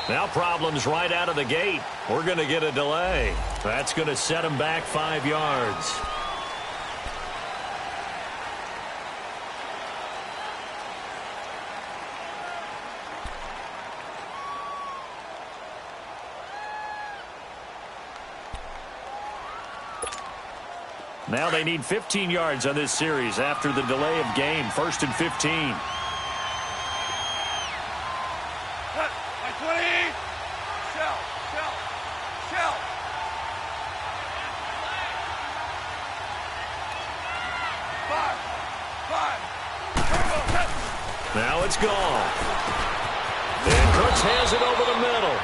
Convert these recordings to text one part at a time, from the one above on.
Now problems right out of the gate. We're going to get a delay. That's going to set them back 5 yards. Now they need 15 yards on this series after the delay of game. 1st and 15. Now it's gone. And Cooks has it over the middle.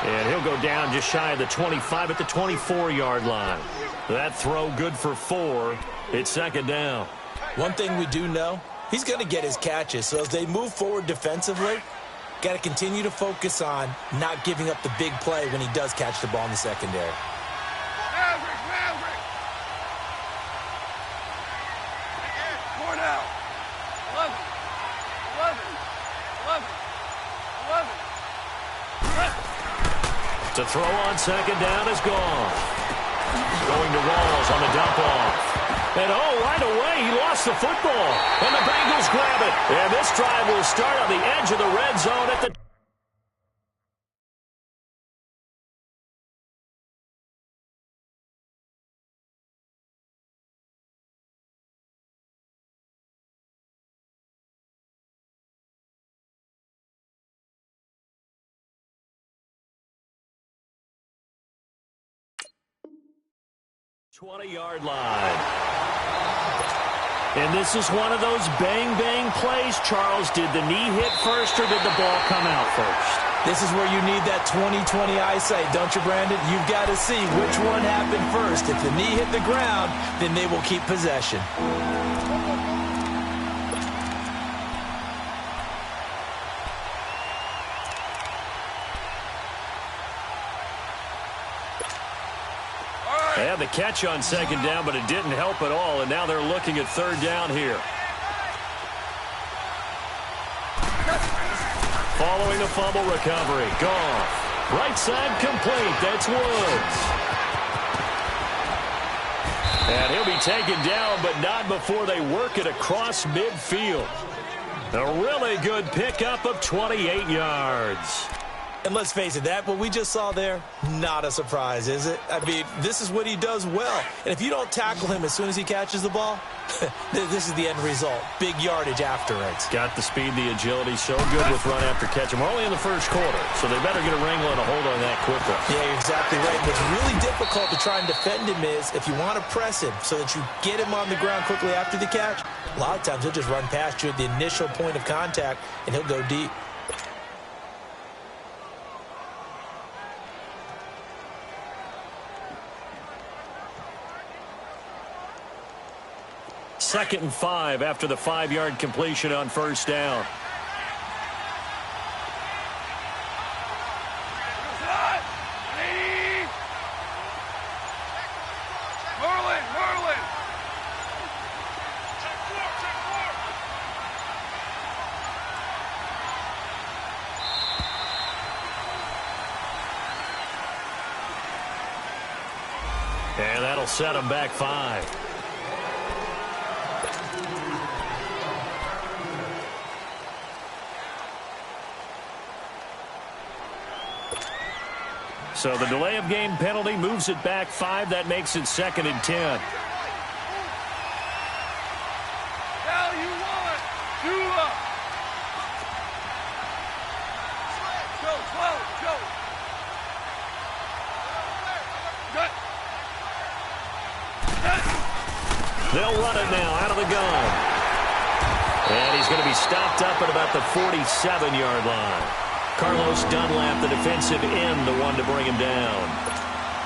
And he'll go down just shy of the 25 at the 24-yard line. That throw good for 4. It's 2nd down. One thing we do know, he's going to get his catches. So as they move forward defensively, got to continue to focus on not giving up the big play when he does catch the ball in the secondary. To throw on 2nd down is gone. Going to Rawls on the dump off. And right away he lost the football. And the Bengals grab it. And this drive will start on the edge of the red zone at the... ...20-yard line. And this is one of those bang-bang plays, Charles. Did the knee hit first or did the ball come out first? This is where you need that 20/20 eyesight, don't you, Brandon? You've got to see which one happened first. If the knee hit the ground, then they will keep possession. They had the catch on 2nd down, but it didn't help at all, and now they're looking at 3rd down here. Following a fumble recovery. Goff. Right side complete. That's Woods. And he'll be taken down, but not before they work it across midfield. A really good pickup of 28 yards. And let's face it, what we just saw there, not a surprise, is it? I mean, this is what he does well. And if you don't tackle him as soon as he catches the ball, this is the end result. Big yardage after it. Got the speed, the agility, so good with run after catch. We're only in the 1st quarter, so they better get a wrangle and a hold on that quickly. Yeah, you're exactly right. What's really difficult to try and defend him is if you want to press him so that you get him on the ground quickly after the catch, a lot of times he'll just run past you at the initial point of contact, and he'll go deep. Second and 5 after the 5-yard completion on 1st down. And that'll set them back 5. So the delay of game penalty moves it back 5. That makes it 2nd and 10. They'll run it now out of the gun. And he's going to be stopped up at about the 47-yard line. Carlos Dunlap, the defensive end, the one to bring him down.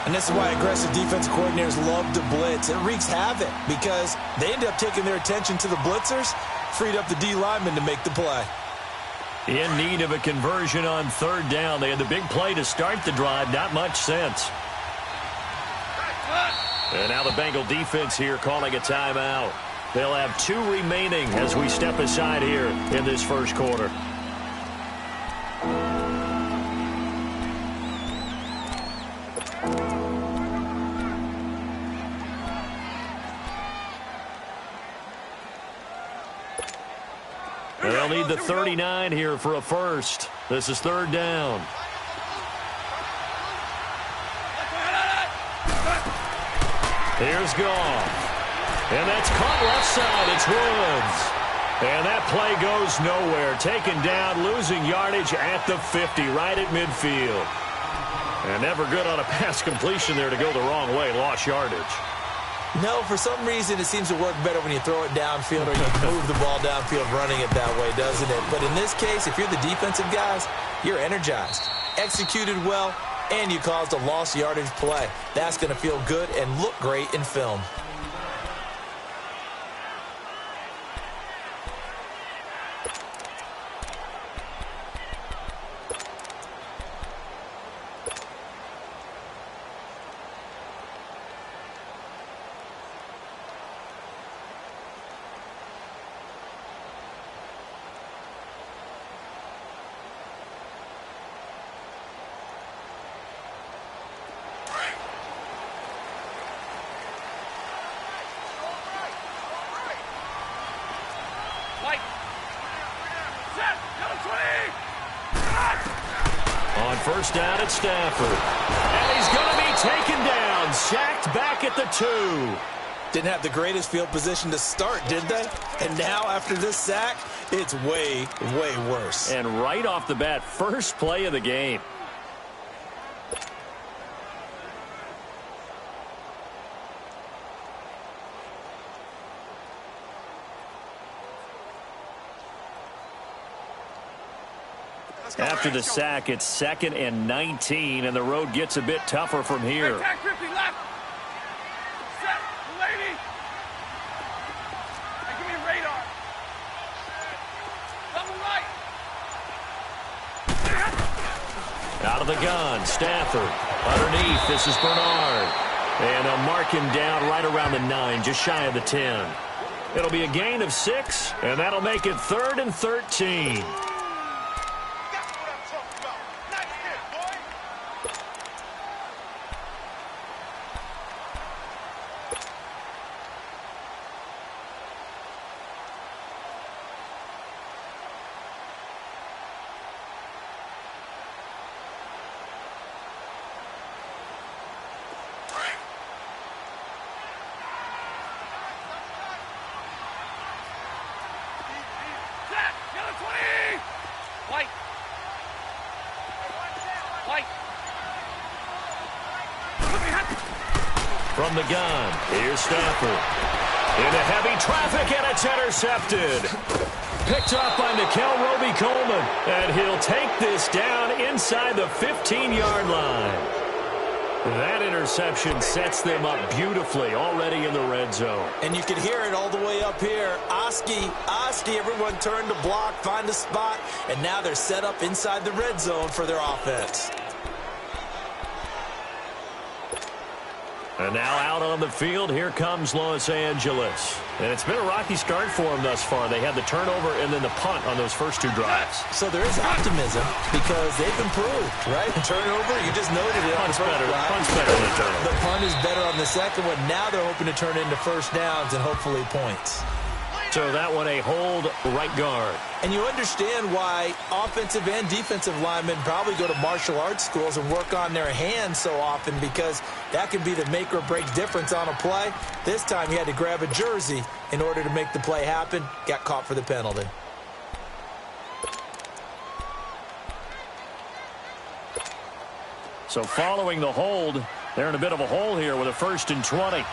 And this is why aggressive defensive coordinators love to blitz. It wreaks havoc because they end up taking their attention to the blitzers, freed up the D lineman to make the play. In need of a conversion on 3rd down. They had the big play to start the drive. Not much sense. And now the Bengal defense here calling a timeout. They'll have 2 remaining as we step aside here in this 1st quarter. the 39 here for a first. This is third down. Here's Goff. And that's caught left side. It's Woods. And that play goes nowhere. Taken down, losing yardage at the 50, right at midfield. And never good on a pass completion there to go the wrong way. Lost yardage. No, for some reason it seems to work better when you throw it downfield or you move the ball downfield running it that way, doesn't it? But in this case, if you're the defensive guys, you're energized, executed well, and you caused a lost yardage play. That's going to feel good and look great in film. On first down at Stafford. And he's going to be taken down. Sacked back at the 2. Didn't have the greatest field position to start, did they? And now after this sack, it's way, way worse. And right off the bat, first play of the game. After the sack, it's 2nd and 19, and the road gets a bit tougher from here. Out of the gun, Stafford. Underneath, this is Bernard. And they'll mark him down right around the 9, just shy of the 10. It'll be a gain of 6, and that'll make it 3rd and 13. From the gun, here's Stafford. Into heavy traffic, and it's intercepted. Picked off by Nickel Roby-Coleman. And he'll take this down inside the 15-yard line. That interception sets them up beautifully already in the red zone. And you can hear it all the way up here. Oski, everyone turned to block, find a spot, and now they're set up inside the red zone for their offense. And now out on the field, here comes Los Angeles. And it's been a rocky start for them thus far. They had the turnover and then the punt on those first 2 drives. So there is optimism because they've improved, right? Turnover, you just noted it. Punt's better. Punt's better than turnover. The punt is better on the second one. Now they're hoping to turn into first downs and hopefully points. So that one a hold right guard. And you understand why offensive and defensive linemen probably go to martial arts schools and work on their hands so often, because that can be the make or break difference on a play. This time he had to grab a jersey in order to make the play happen. Got caught for the penalty. So following the hold, they're in a bit of a hole here with a 1st and 20.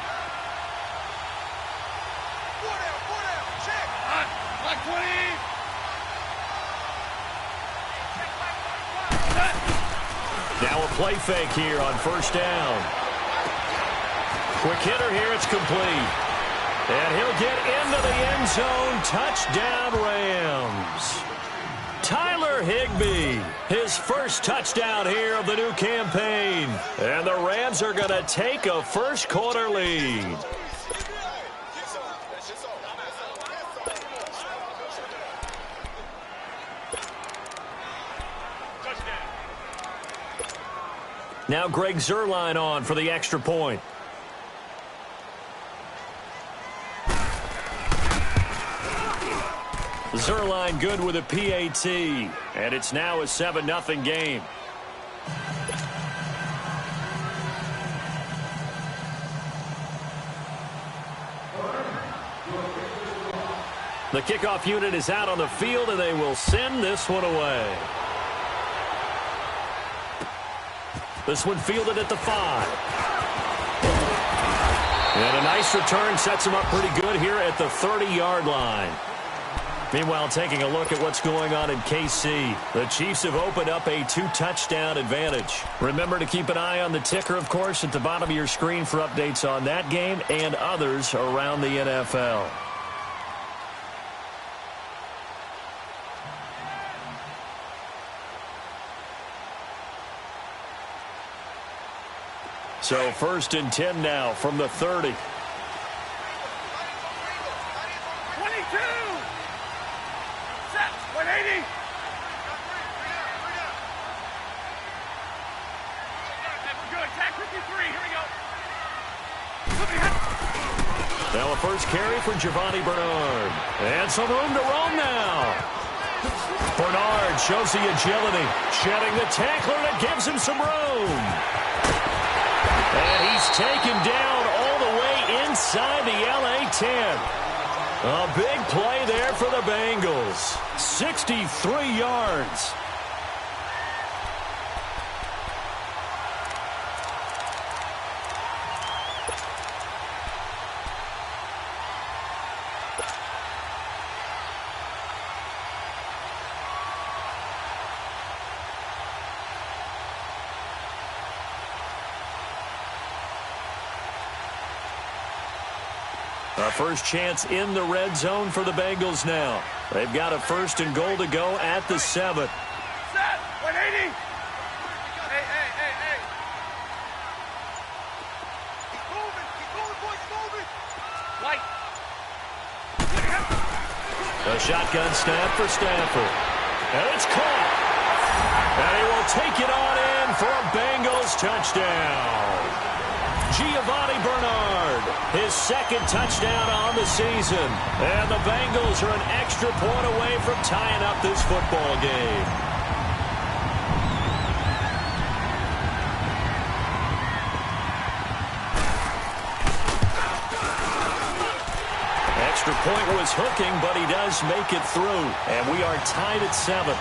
Now a play fake here on first down. Quick hitter here, it's complete. And he'll get into the end zone. Touchdown, Rams. Tyler Higbee, his first touchdown here of the new campaign. And the Rams are going to take a first quarter lead. Now Greg Zuerlein on for the extra point. Zerline good with a PAT. And it's now a 7-0 game. The kickoff unit is out on the field, and they will send this one away. This one fielded at the 5. And a nice return sets him up pretty good here at the 30-yard line. Meanwhile, taking a look at what's going on in KC. The Chiefs have opened up a 2-touchdown advantage. Remember to keep an eye on the ticker, of course, at the bottom of your screen for updates on that game and others around the NFL. So 1st and 10 now from the 30. 22. Set. 180. We're good. Tag 53. Here we go. Now a first carry for Giovanni Bernard. And some room to roam now. Bernard shows the agility. Shedding the tackler, and it gives him some room. And he's taken down all the way inside the LA 10. A big play there for the Bengals. 63 yards. A first chance in the red zone for the Bengals now. They've got a 1st and goal to go at the 7. Set. 180. Hey. Keep moving, boys, moving. Light. A shotgun snap for Stafford. And it's caught. And he will take it on in for a Bengals touchdown. Giovanni Bernard, his 2nd touchdown on the season. And the Bengals are an extra point away from tying up this football game. Extra point was hooking, but he does make it through. And we are tied at 7.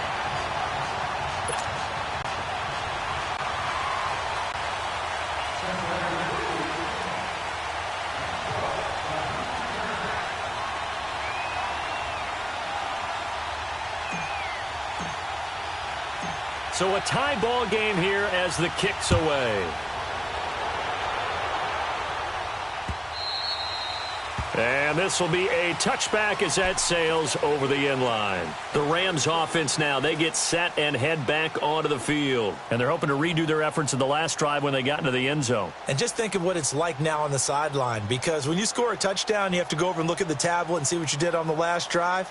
So a tie ball game here as the kick's away. And this will be a touchback as that sails over the end line. The Rams offense now, they get set and head back onto the field. And they're hoping to redo their efforts in the last drive when they got into the end zone. And just think of what it's like now on the sideline, because when you score a touchdown, you have to go over and look at the tablet and see what you did on the last drive.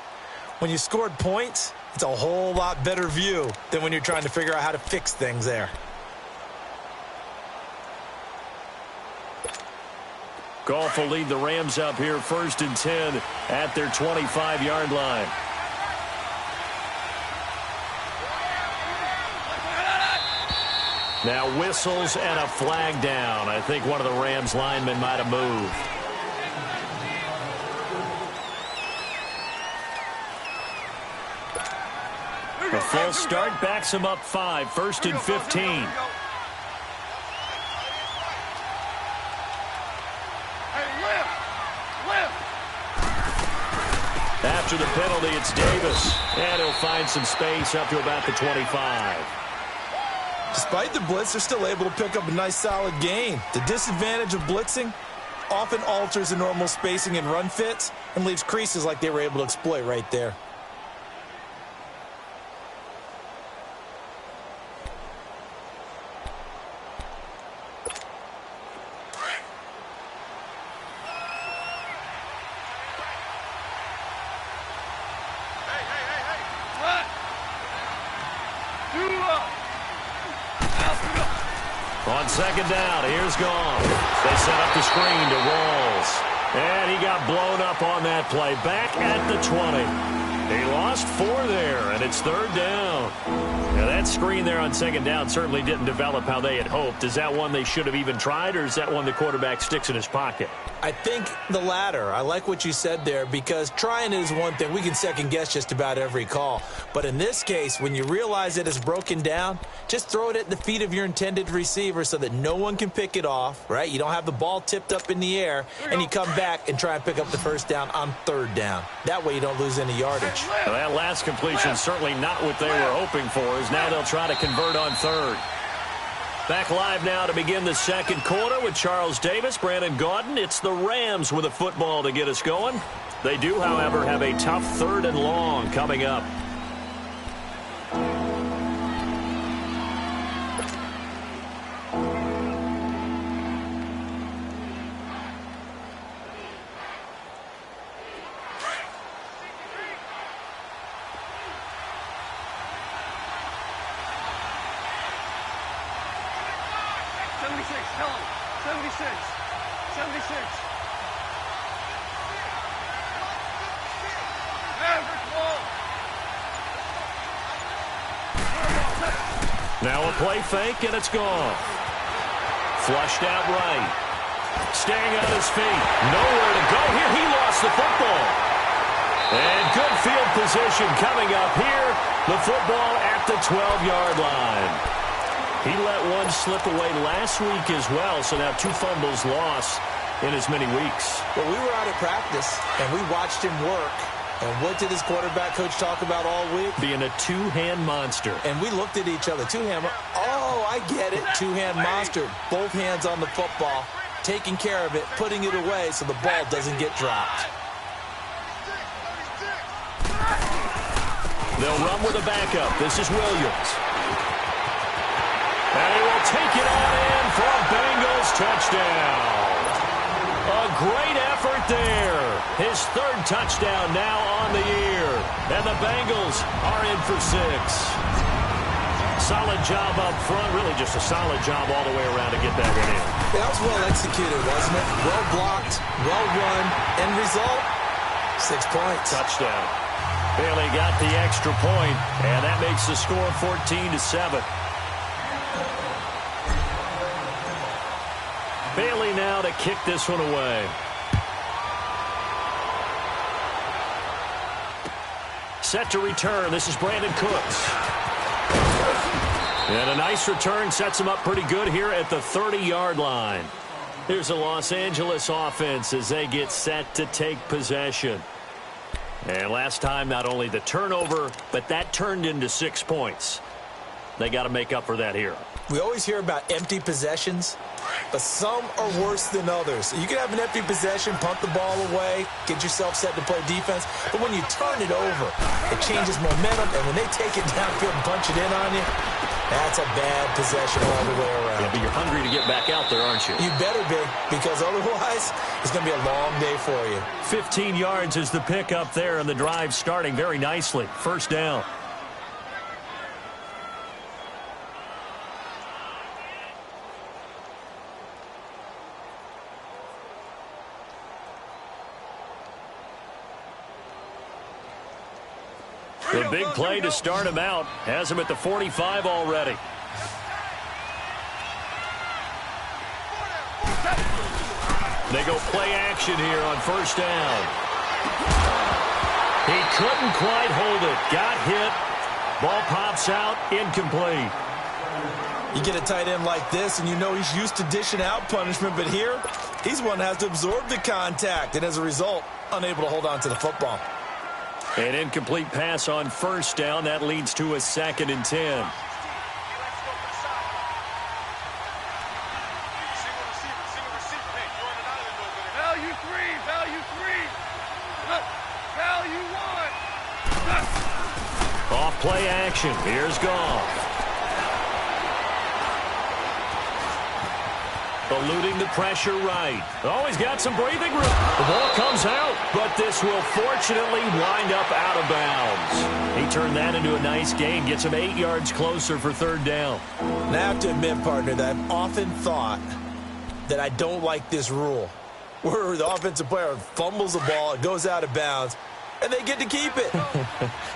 When you scored points, it's a whole lot better view than when you're trying to figure out how to fix things there. Goff will lead the Rams up here 1st and 10 at their 25-yard line. Now whistles and a flag down. I think one of the Rams linemen might have moved. A false start backs him up 5, 1st and 15. After the penalty, it's Davis. And he'll find some space up to about the 25. Despite the blitz, they're still able to pick up a nice, solid gain. The disadvantage of blitzing often alters the normal spacing and run fits and leaves creases like they were able to exploit right there. On 2nd down, here's Goff. They set up the screen to Rawls. And he got blown up on that play. Back at the 20. He lost 4 there, and it's 3rd down. Now, that screen there on 2nd down certainly didn't develop how they had hoped. Is that one they should have even tried, or is that one the quarterback sticks in his pocket? I think the latter. I like what you said there, because trying it is one thing. We can second-guess just about every call. But in this case, when you realize it is broken down, just throw it at the feet of your intended receiver so that no one can pick it off, right? You don't have the ball tipped up in the air, and you come back and try and pick up the 1st down on 3rd down. That way you don't lose any yardage. Well, that last completion certainly not what they were hoping for, as now they'll try to convert on 3rd. Back live now to begin the 2nd quarter with Charles Davis, Brandon Gaudin. It's the Rams with a football to get us going. They do, however, have a tough 3rd and long coming up. Now a play fake, and it's gone. Flushed out right. Staying on his feet. Nowhere to go here. He lost the football. And good field position coming up here. The football at the 12-yard line. He let one slip away last week as well, so now 2 fumbles lost in as many weeks. Well, we were out at practice, and we watched him work. And what did his quarterback coach talk about all week? Being a 2-hand monster. And we looked at each other. 2-hand. Oh, I get it. 2-hand monster. Both hands on the football, taking care of it, putting it away so the ball doesn't get dropped. They'll run with a backup. This is Williams. And he will take it on in for a Bengals touchdown. A great effort there. His 3rd touchdown now on the year. And the Bengals are in for 6. Solid job up front. Really just a solid job all the way around to get that one in. That was well executed, wasn't it? Well blocked, well run. End result, 6 points. Touchdown. Bailey got the extra point, and that makes the score 14-7. Bailey now to kick this one away. Set to return. This is Brandon Cooks. And a nice return sets him up pretty good here at the 30-yard line. Here's the Los Angeles offense as they get set to take possession. And last time, not only the turnover, but that turned into 6 points. They got to make up for that here. We always hear about empty possessions, but some are worse than others. You can have an empty possession, punt the ball away, get yourself set to play defense, but when you turn it over, it changes momentum, and when they take it downfield and punch it in on you, that's a bad possession all the way around. Yeah, but you're hungry to get back out there, aren't you? You better be, because otherwise it's going to be a long day for you. 15 yards is the pick up there, and the drive starting very nicely. 1st down. The big play to start him out has him at the 45 already. They go play action here on 1st down. He couldn't quite hold it. Got hit. Ball pops out. Incomplete. You get a tight end like this, and you know he's used to dishing out punishment, but here, he's one that has to absorb the contact, and as a result, unable to hold on to the football. An incomplete pass on 1st down. That leads to a 2nd and 10. Off play action. Here's Goff. Eluding the pressure right. Oh, he's got some breathing room. The ball comes out, but this will fortunately wind up out of bounds. He turned that into a nice gain, gets him 8 yards closer for 3rd down. Now, I have to admit, partner, that I've often thought that I don't like this rule, where the offensive player fumbles the ball, it goes out of bounds, and they get to keep it.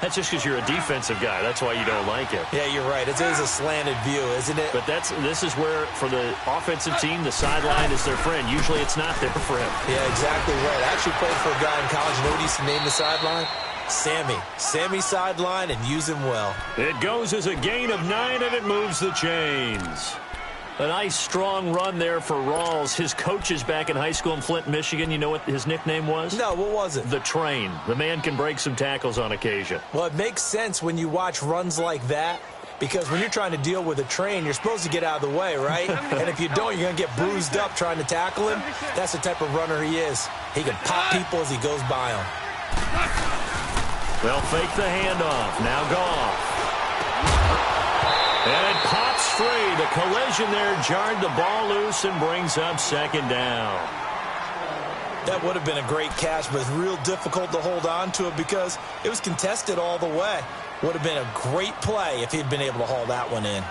That's just because you're a defensive guy. That's why you don't like it. Yeah, you're right. It is a slanted view, isn't it? But this is where, for the offensive team, the sideline is their friend. Usually it's not their friend. Yeah, exactly right. I actually played for a guy in college. You know what he used to name the sideline? Sammy. Sammy sideline, and use him well. It goes as a gain of 9, and it moves the chains. A nice, strong run there for Rawls. His coaches back in high school in Flint, Michigan, you know what his nickname was? No, what was it? The Train. The man can break some tackles on occasion. Well, it makes sense when you watch runs like that, because when you're trying to deal with a train, you're supposed to get out of the way, right? And if you don't, you're going to get bruised up trying to tackle him. That's the type of runner he is. He can pop people as he goes by them. They'll fake the handoff. Now Goff. And it pops free. The collision there jarred the ball loose and brings up second down. That would have been a great catch, but it's real difficult to hold on to it because it was contested all the way. Would have been a great play if he'd been able to haul that one in.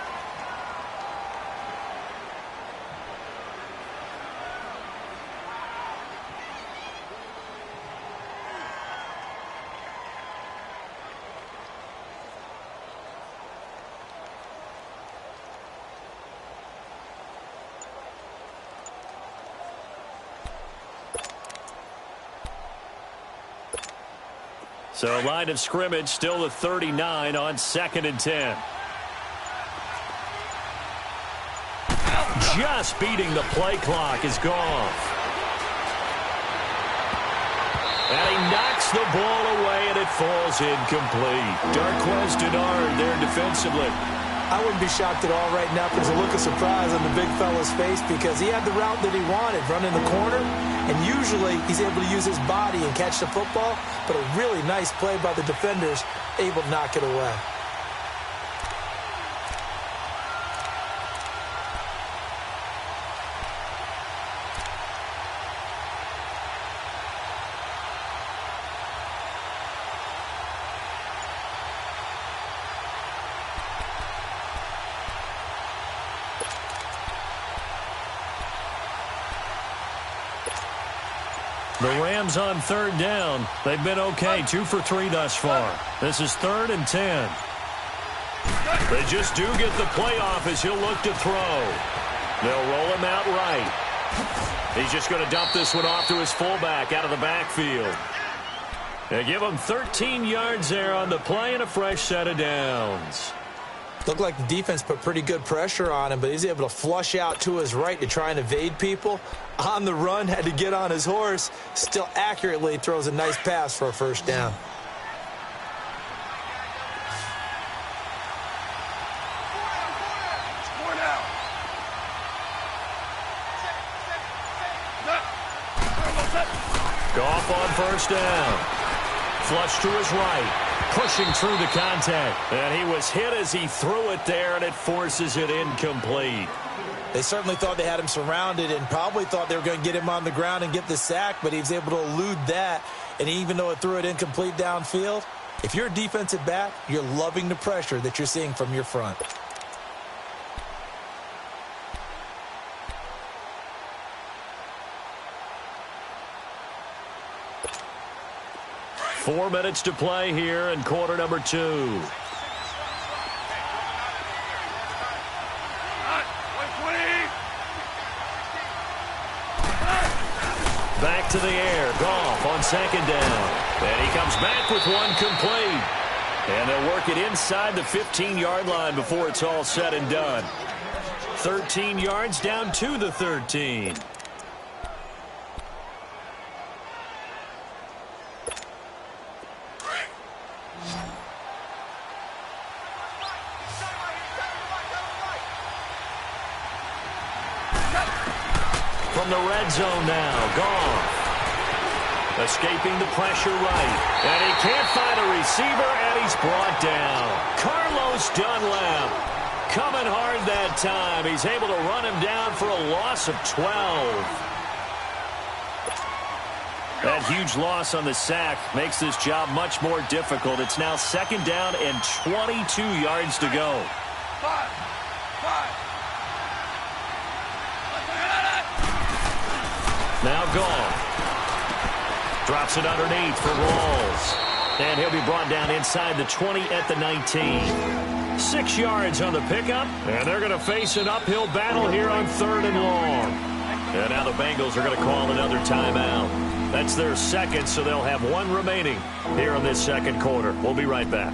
So line of scrimmage still at 39 on 2nd and 10. Just beating the play clock is Goff. And he knocks the ball away, and it falls incomplete. Darqueze Dennard there defensively. I wouldn't be shocked at all right now if there's a look of surprise on the big fella's face because he had the route that he wanted, running the corner, and usually he's able to use his body and catch the football, but a really nice play by the defenders, able to knock it away. The Rams on 3rd down. They've been okay, 2 for 3 thus far. This is 3rd and 10. They just do get the playoff as he'll look to throw. They'll roll him out right. He's just going to dump this one off to his fullback out of the backfield. They give him 13 yards there on the play and a fresh set of downs. Looked like the defense put pretty good pressure on him, but he's able to flush out to his right to try and evade people. On the run, had to get on his horse. Still accurately throws a nice pass for a first down. Goff on first down. Flush to his right. Pushing through the contact. And he was hit as he threw it there, and it forces it incomplete. They certainly thought they had him surrounded and probably thought they were going to get him on the ground and get the sack, but he was able to elude that. And even though it threw it incomplete downfield, if you're a defensive back, you're loving the pressure that you're seeing from your front. Four minutes to play here in quarter number 2. Back to the air. Goff on 2nd down. And he comes back with one complete. And they'll work it inside the 15-yard line before it's all said and done. 13 yards down to the 13. From the red zone now, Goff. Escaping the pressure right. And he can't find a receiver, and he's brought down. Carlos Dunlap coming hard that time. He's able to run him down for a loss of 12. That huge loss on the sack makes this job much more difficult. It's now 2nd down and 22 yards to go. Now Goff. Drops it underneath for Rawls. And he'll be brought down inside the 20 at the 19. 6 yards on the pickup, and they're going to face an uphill battle here on 3rd and long. And now the Bengals are going to call another timeout. That's their second, so they'll have 1 remaining here in this second quarter. We'll be right back.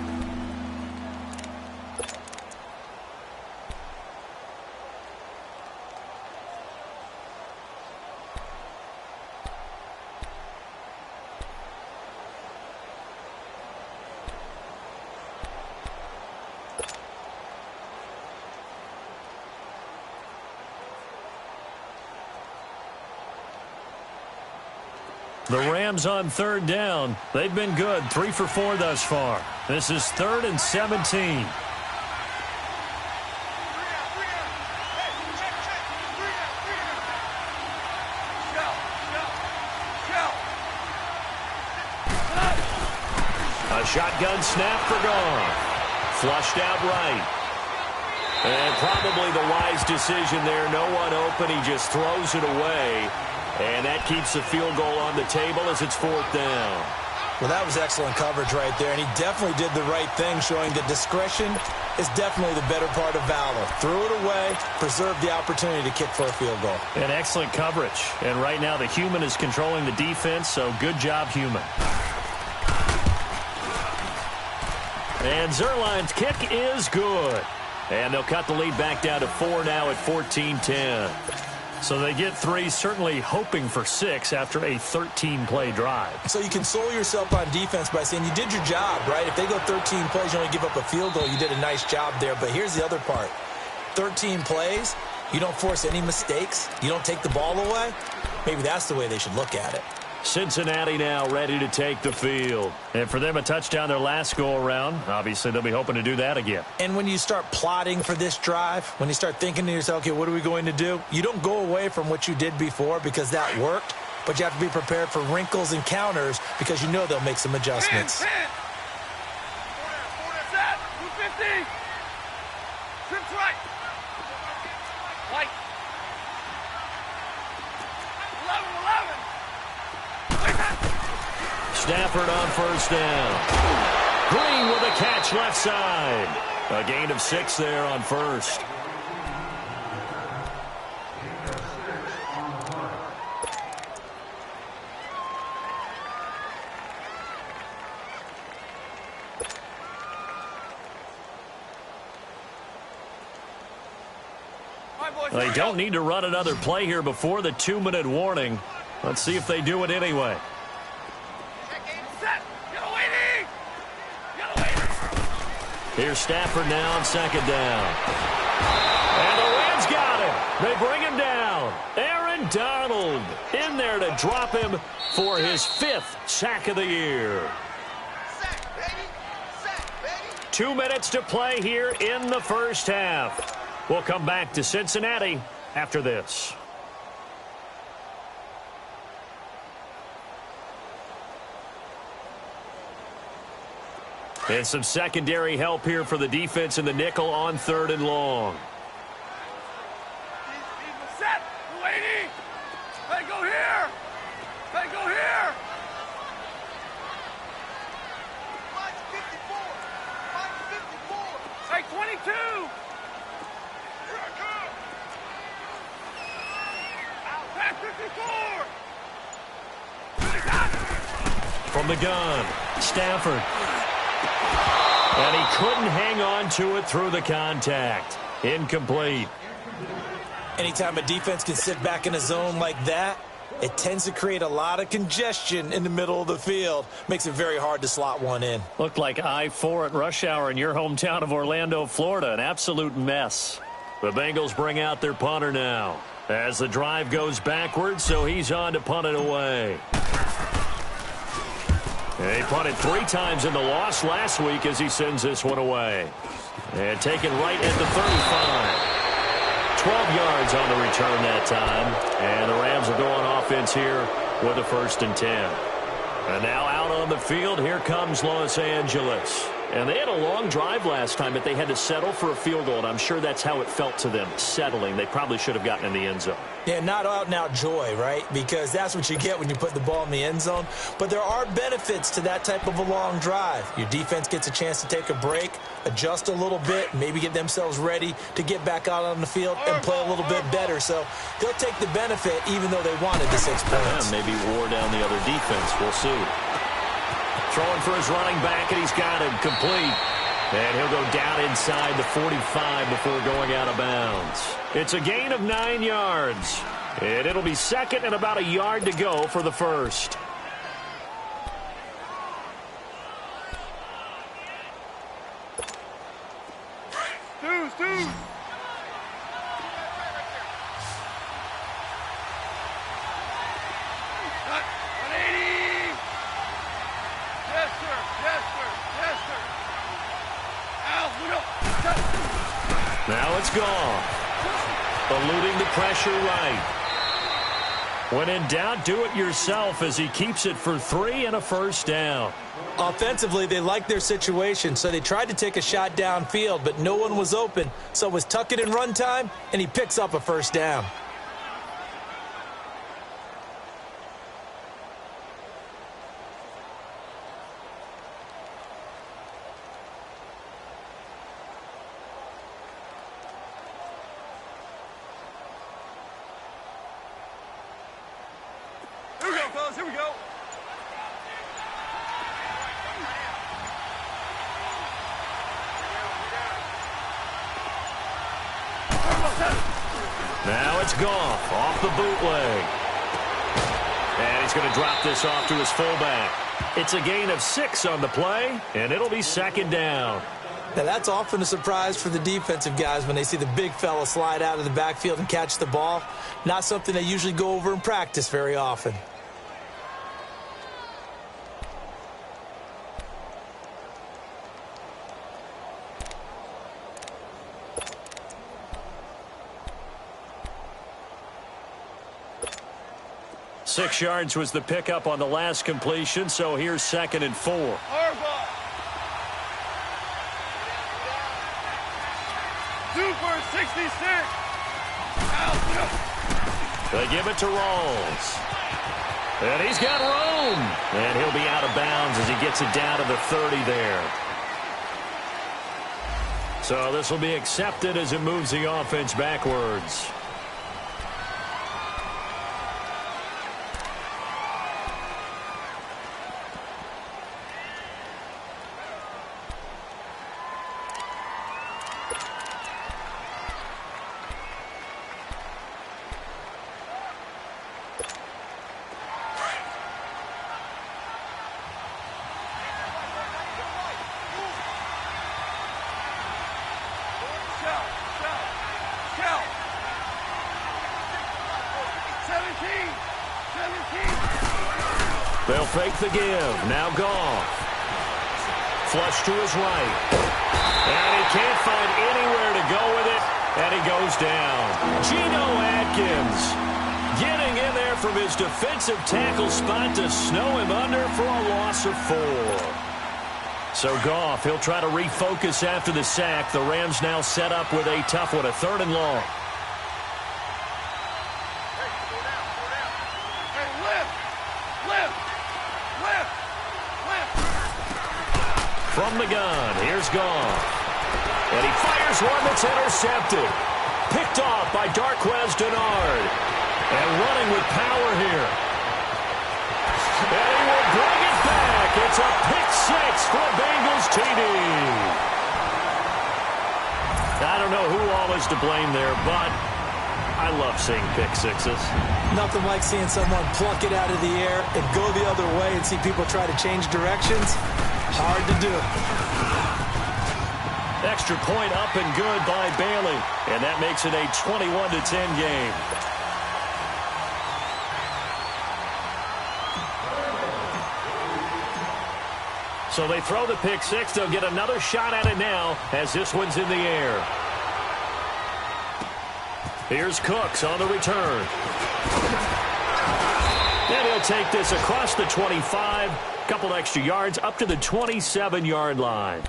The Rams on 3rd down. They've been good, 3 for 4 thus far. This is 3rd and 17. A shotgun snap for Goff. Flushed out right. And probably the wise decision there. No one open. He just throws it away. And that keeps the field goal on the table as it's 4th down. Well, that was excellent coverage right there, and he definitely did the right thing, showing that discretion is definitely the better part of valor. Threw it away, preserved the opportunity to kick for a field goal. And excellent coverage. And right now the human is controlling the defense, so good job, human. And Zuerlein's kick is good. And they'll cut the lead back down to 4 now at 14-10. So they get 3, certainly hoping for 6 after a 13-play drive. So you console yourself on defense by saying you did your job, right? If they go 13 plays, you only give up a field goal, you did a nice job there. But here's the other part. 13 plays, you don't force any mistakes, you don't take the ball away. Maybe that's the way they should look at it. Cincinnati now ready to take the field. And for them, a touchdown their last go-around. Obviously, they'll be hoping to do that again. And when you start plotting for this drive, when you start thinking to yourself, okay, what are we going to do? You don't go away from what you did before because that worked, but you have to be prepared for wrinkles and counters because you know they'll make some adjustments. 250. Trips right. White. 11. Stafford on 1st down. Green with a catch left side. A gain of 6 there on 1st. They don't need to run another play here before the 2-minute warning. Let's see if they do it anyway. Here's Stafford now on 2nd down. And the Rams got him. They bring him down. Aaron Donald in there to drop him for his 5th sack of the year. 2 minutes to play here in the first half. We'll come back to Cincinnati after this. And some secondary help here for the defense in the nickel on 3rd and long. Set. Waiting. They go here. They go here. Minus 54. Hey, 22. Here I come. Out. 54. From the gun, Stafford. And he couldn't hang on to it through the contact. Incomplete. Anytime a defense can sit back in a zone like that, it tends to create a lot of congestion in the middle of the field. Makes it very hard to slot one in. Looked like I-4 at rush hour in your hometown of Orlando, Florida. An absolute mess. The Bengals bring out their punter now as the drive goes backwards, so he's on to punt it away. He punted 3 times in the loss last week as he sends this one away. And taken right at the 35. 12 yards on the return that time. And the Rams will go on offense here with a 1st and 10. And now out on the field, here comes Los Angeles. And they had a long drive last time, but they had to settle for a field goal, and I'm sure that's how it felt to them, settling. They probably should have gotten in the end zone. Yeah, not out-and-out joy, right? Because that's what you get when you put the ball in the end zone. But there are benefits to that type of a long drive. Your defense gets a chance to take a break, adjust a little bit, maybe get themselves ready to get back out on the field and play a little bit better. So they'll take the benefit even though they wanted the 6 points. Maybe wore down the other defense. We'll see. Throwing for his running back, and he's got him complete. And he'll go down inside the 45 before going out of bounds. It's a gain of 9 yards. And it'll be second and about a yard to go for the first. Stu. Now it's gone. Eluding the pressure right. When in doubt, do it yourself as he keeps it for 3 and a first down. Offensively, they liked their situation, so they tried to take a shot downfield, but no one was open. So it was tuck it in run time, and he picks up a first down. Here we go. Now it's Goff off the bootleg. And he's going to drop this off to his fullback. It's a gain of 6 on the play, and it'll be second down. Now, that's often a surprise for the defensive guys when they see the big fella slide out of the backfield and catch the ball. Not something they usually go over in practice very often. Six yards was the pickup on the last completion, so here's second and 4. Super 66. They give it to Rawls. And he's got room. And he'll be out of bounds as he gets it down to the 30 there. So this will be accepted as it moves the offense backwards. They'll fake the give. Now Goff. Flush to his right. And he can't find anywhere to go with it. And he goes down. Geno Atkins getting in there from his defensive tackle spot to snow him under for a loss of 4. So Goff, he'll try to refocus after the sack. The Rams now set up with a tough one, a 3rd and long. From the gun, here's Goff. And he fires one that's intercepted. Picked off by Darquez Dennard. And running with power here. And he will bring it back. It's a pick 6 for a Bengals TD. I don't know who all is to blame there, but I love seeing pick 6s. Nothing like seeing someone pluck it out of the air and go the other way and see people try to change directions. Hard to do. Extra point up and good by Bailey. And that makes it a 21-10 game. So they throw the pick 6. They'll get another shot at it now as this one's in the air. Here's Cooks on the return. And he'll take this across the 25, couple extra yards up to the 27-yard line.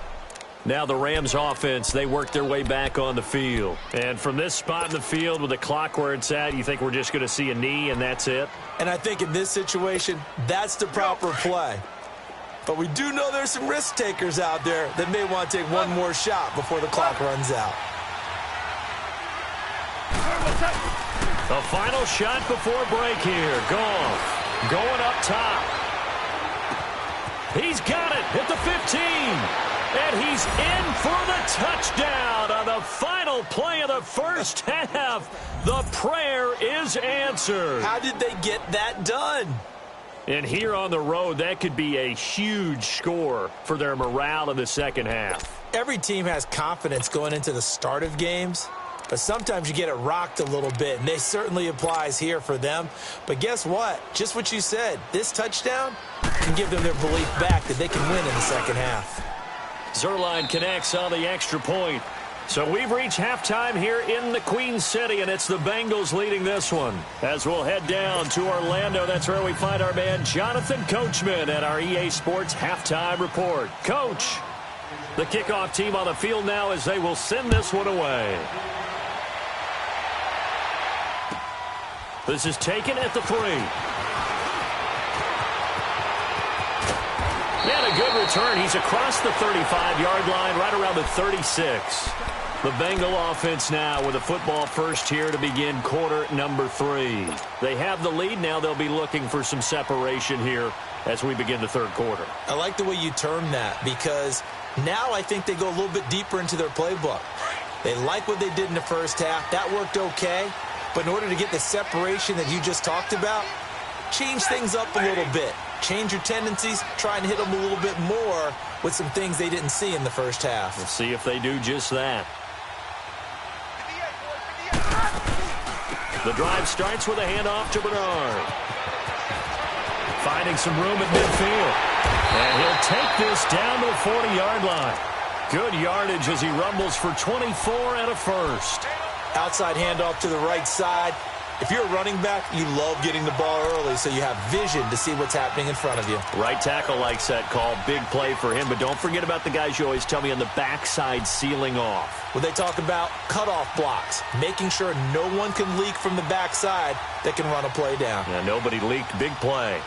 Now the Rams offense, they work their way back on the field. And from this spot in the field with the clock where it's at, you think we're just going to see a knee and that's it? And I think in this situation, that's the proper play. But we do know there's some risk takers out there that may want to take one more shot before the clock runs out. The final shot before break here. Goff going up top. He's got it at the 15. And he's in for the touchdown on the final play of the first half. The prayer is answered. How did they get that done? And here on the road, that could be a huge score for their morale in the second half. Every team has confidence going into the start of games, but sometimes you get it rocked a little bit, and it certainly applies here for them. But guess what? Just what you said, this touchdown can give them their belief back that they can win in the second half. Zerline connects on the extra point. So we've reached halftime here in the Queen City, and it's the Bengals leading this one. As we'll head down to Orlando, that's where we find our man Jonathan Coachman at our EA Sports Halftime Report. Coach, the kickoff team on the field now as they will send this one away. This is taken at the 3. And a good return. He's across the 35-yard line, right around the 36. The Bengal offense now with a football first here to begin quarter number 3. They have the lead. Now they'll be looking for some separation here as we begin the third quarter. I like the way you term that because now I think they go a little bit deeper into their playbook. They like what they did in the first half. That worked okay. But in order to get the separation that you just talked about, change things up a little bit. Change your tendencies, try and hit them a little bit more with some things they didn't see in the first half. We'll see if they do just that. The drive starts with a handoff to Bernard. Finding some room at midfield. And he'll take this down to the 40-yard line. Good yardage as he rumbles for 24 and a first. Outside handoff to the right side. If you're a running back, you love getting the ball early so you have vision to see what's happening in front of you. Right tackle likes that call. Big play for him. But don't forget about the guys you always tell me on the backside sealing off. Well, they talk about cutoff blocks, making sure no one can leak from the backside that can run a play down. Yeah, nobody leaked. Big play.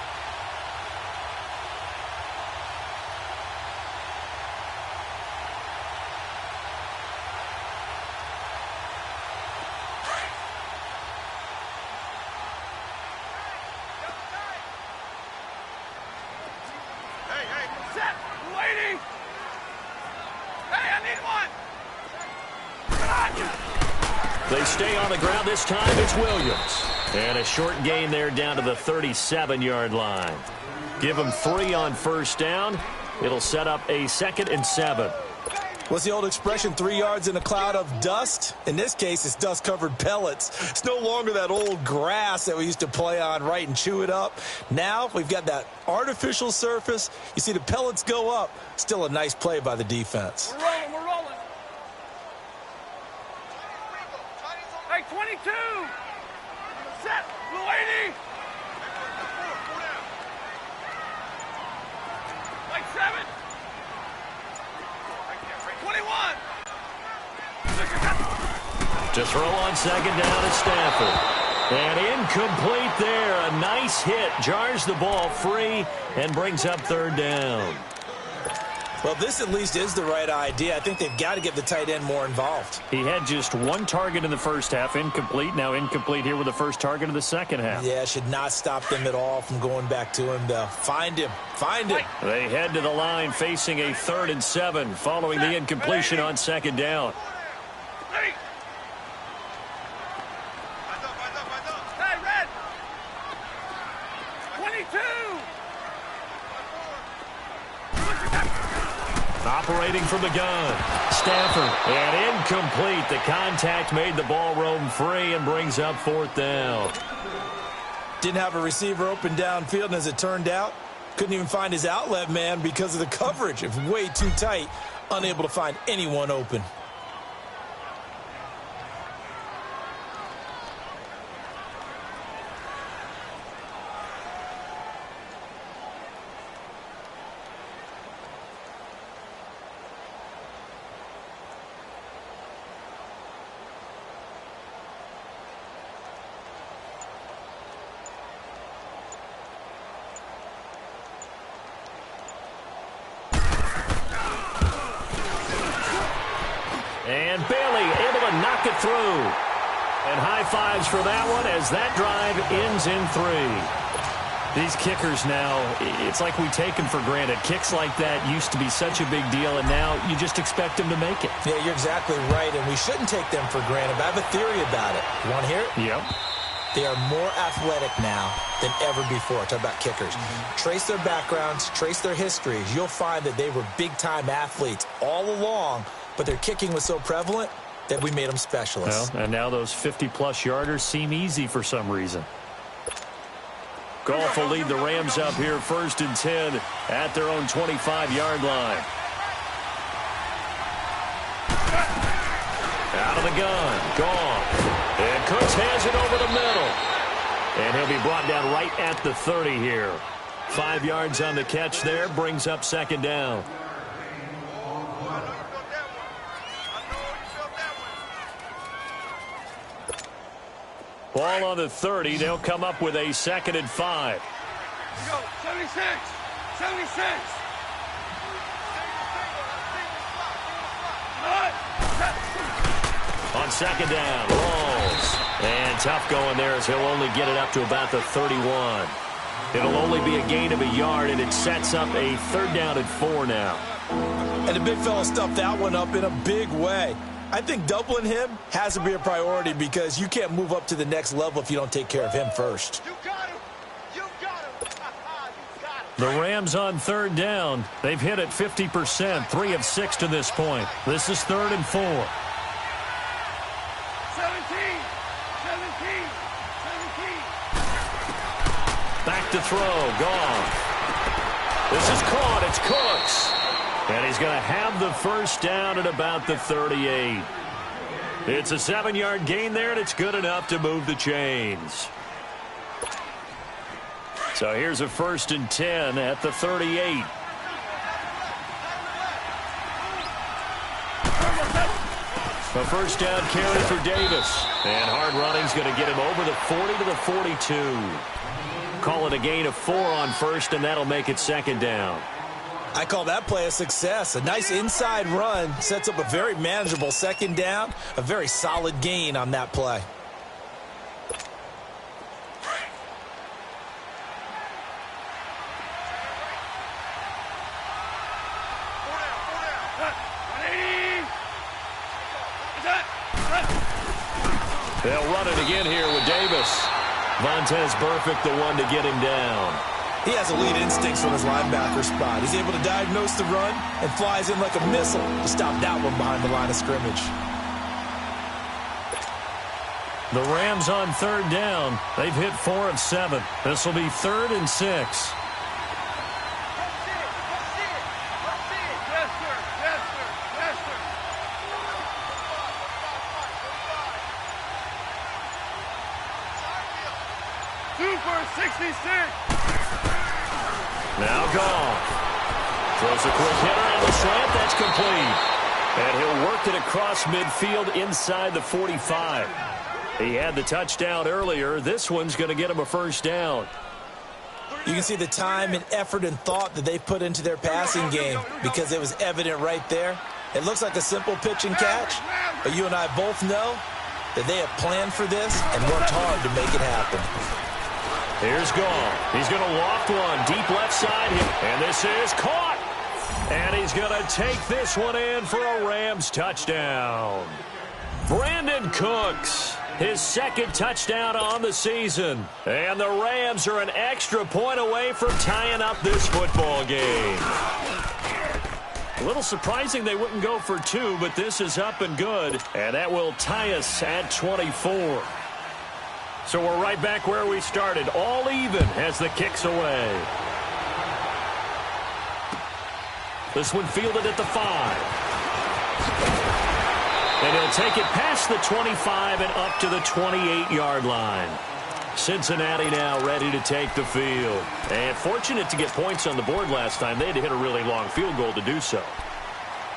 They stay on the ground. This time it's Williams. And a short gain there down to the 37-yard line. Give him 3 on first down. It'll set up a 2nd and 7. What's the old expression, 3 yards in a cloud of dust? In this case, it's dust-covered pellets. It's no longer that old grass that we used to play on, right, and chew it up. Now we've got that artificial surface. You see the pellets go up. Still a nice play by the defense. We're rolling, we're rolling. Hey, 22. Set, Blue 80. Like 7. 21. To throw on second down at Stafford. And incomplete there. A nice hit. Jars the ball free and brings up third down. Well, this at least is the right idea. I think they've got to get the tight end more involved. He had just 1 target in the first half. Incomplete. Now incomplete here with the first target of the second half. Yeah, should not stop them at all from going back to him, though. Find him. Find him. They head to the line facing a 3rd and 7 following the incompletion on second down. Hey, red. 22. Operating from the gun. Stafford. And incomplete. The contact made the ball roam free and brings up 4th down. Didn't have a receiver open downfield, and as it turned out, couldn't even find his outlet man because of the coverage. It was way too tight. Unable to find anyone open. And Bailey able to knock it through. And high fives for that one as that drive ends in 3. These kickers now, it's like we take them for granted. Kicks like that used to be such a big deal, and now you just expect them to make it. Yeah, you're exactly right, and we shouldn't take them for granted. But I have a theory about it. You want to hear it? Yep. They are more athletic now than ever before. Talk about kickers. Trace their backgrounds, trace their histories. You'll find that they were big-time athletes all along, but their kicking was so prevalent that we made them specialists. Well, and now those 50-plus yarders seem easy for some reason. Goff will lead the Rams up here 1st and 10 at their own 25-yard line. Out of the gun, Goff. And Cooks has it over the middle. And he'll be brought down right at the 30 here. 5 yards on the catch there, brings up 2nd down. Ball on the 30. They'll come up with a 2nd and 5. Go, 76. 76. On 2nd down, rolls. And tough going there as he'll only get it up to about the 31. It'll only be a gain of a yard, and it sets up a 3rd down and 4 now. And the big fella stuffed that one up in a big way. I think doubling him has to be a priority because you can't move up to the next level if you don't take care of him first. You got him. You got him. You got him. The Rams on 3rd down. They've hit it 50%, 3 of 6 to this point. This is 3rd and 4. 17. 17. 17. Back to throw. Gone. This is caught. It's Cooks. And he's going to have the 1st down at about the 38. It's a 7-yard gain there, and it's good enough to move the chains. So here's a 1st and 10 at the 38. A 1st down carry for Davis. And hard running's going to get him over the 40 to the 42. Call it a gain of 4 on 1st, and that'll make it 2nd down. I call that play a success. A nice inside run sets up a very manageable 2nd down. A very solid gain on that play. They'll run it again here with Davis. Vontaze Burfict, the one to get him down. He has elite instincts from his linebacker spot. He's able to diagnose the run and flies in like a missile to stop that one behind the line of scrimmage. The Rams on 3rd down. They've hit 4 of 7. This will be 3rd and 6. Yes, sir. Yes, sir. Yes, sir. Super 66. Now Goff. Throws a quick hitter and the slant. That's complete. And he'll work it across midfield inside the 45. He had the touchdown earlier. This one's going to get him a 1st down. You can see the time and effort and thought that they put into their passing game because it was evident right there. It looks like a simple pitch and catch, but you and I both know that they have planned for this and worked hard to make it happen. Here's Goff. He's going to loft one deep left side. And this is caught. And he's going to take this one in for a Rams touchdown. Brandon Cooks, his 2nd touchdown on the season. And the Rams are an extra point away from tying up this football game. A little surprising they wouldn't go for 2, but this is up and good. And that will tie us at 24. So we're right back where we started, all even as the kick's away. This one fielded at the 5. And he'll take it past the 25 and up to the 28-yard line. Cincinnati now ready to take the field. And fortunate to get points on the board last time. They had to hit a really long field goal to do so.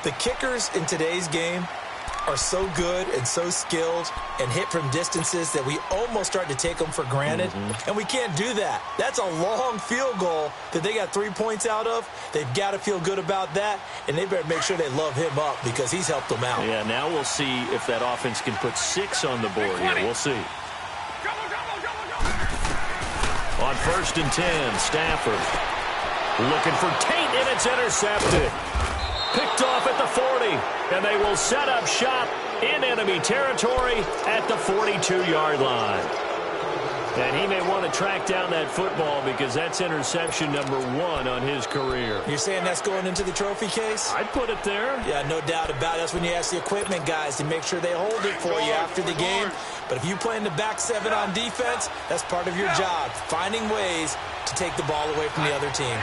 The kickers in today's game are so good and so skilled and hit from distances that we almost start to take them for granted, and we can't do that. That's a long field goal that they got 3 points out of. They've got to feel good about that, and they better make sure they love him up because he's helped them out. Yeah, now we'll see if that offense can put 6 on the board here. We'll see. On 1st and 10, Stafford looking for Tate, and it's intercepted. Picked off at the 40, and they will set up shop in enemy territory at the 42-yard line. And he may want to track down that football because that's interception number 1 on his career. You're saying that's going into the trophy case? I'd put it there. Yeah, no doubt about it. That's when you ask the equipment guys to make sure they hold it for you after the game. But if you play in the back 7 on defense, that's part of your job, finding ways to take the ball away from the other team.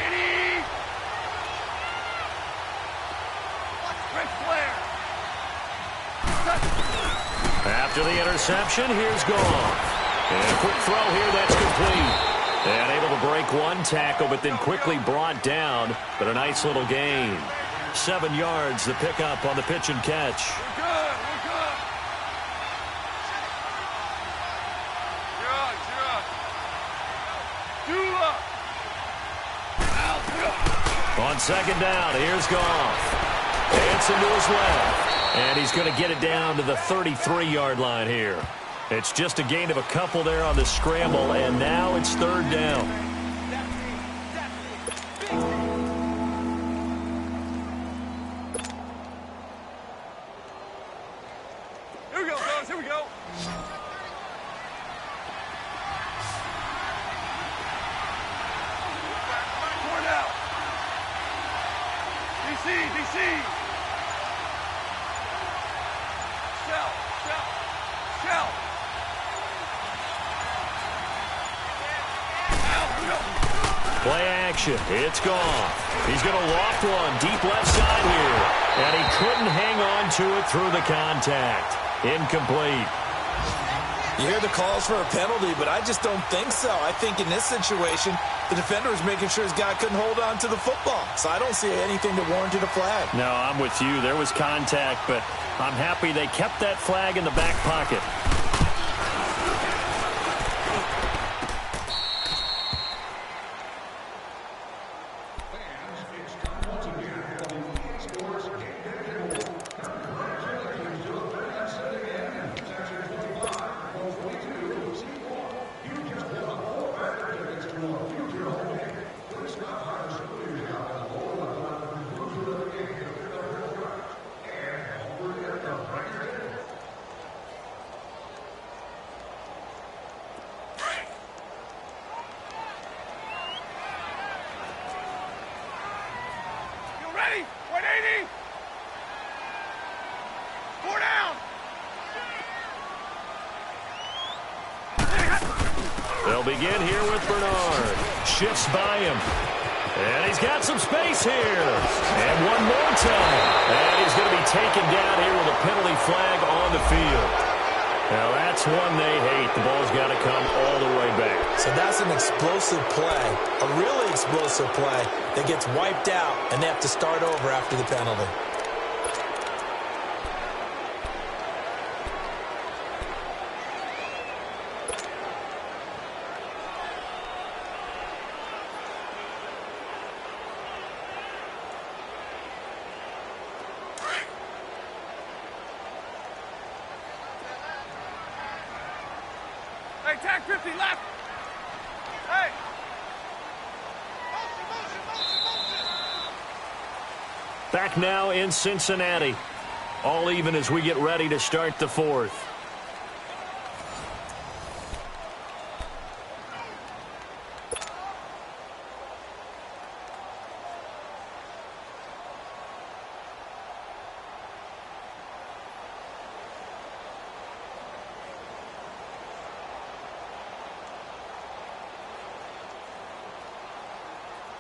After the interception, here's Goff. And a quick throw here, that's complete. And able to break 1 tackle, but then quickly brought down. But a nice little gain. 7 yards, the pickup on the pitch and catch. We're good. On 2nd down, here's Goff. Hanson to his left. And he's going to get it down to the 33-yard line here. It's just a gain of a couple there on the scramble, and now it's 3rd down. Here we go, fellas. Here we go. Forward out. DC. Shell. Play action. It's Goff. He's going to loft one deep left side here. And he couldn't hang on to it through the contact. Incomplete. You hear the calls for a penalty, but I just don't think so. I think in this situation, the defender is making sure his guy couldn't hold on to the football. So I don't see anything that warranted a flag. No, I'm with you. There was contact, but I'm happy they kept that flag in the back pocket. Ready? 180. 4 down. They'll begin here with Bernard. Shifts by him. And he's got some space here. And one more time. And he's going to be taken down here with a penalty flag on the field. Now, that's one they hate. The ball's got to come all the way back. So that's an explosive play, a really explosive play that gets wiped out, and they have to start over after the penalty. Hey, tag 50 left. Hey. Back now in Cincinnati. All even as we get ready to start the 4th.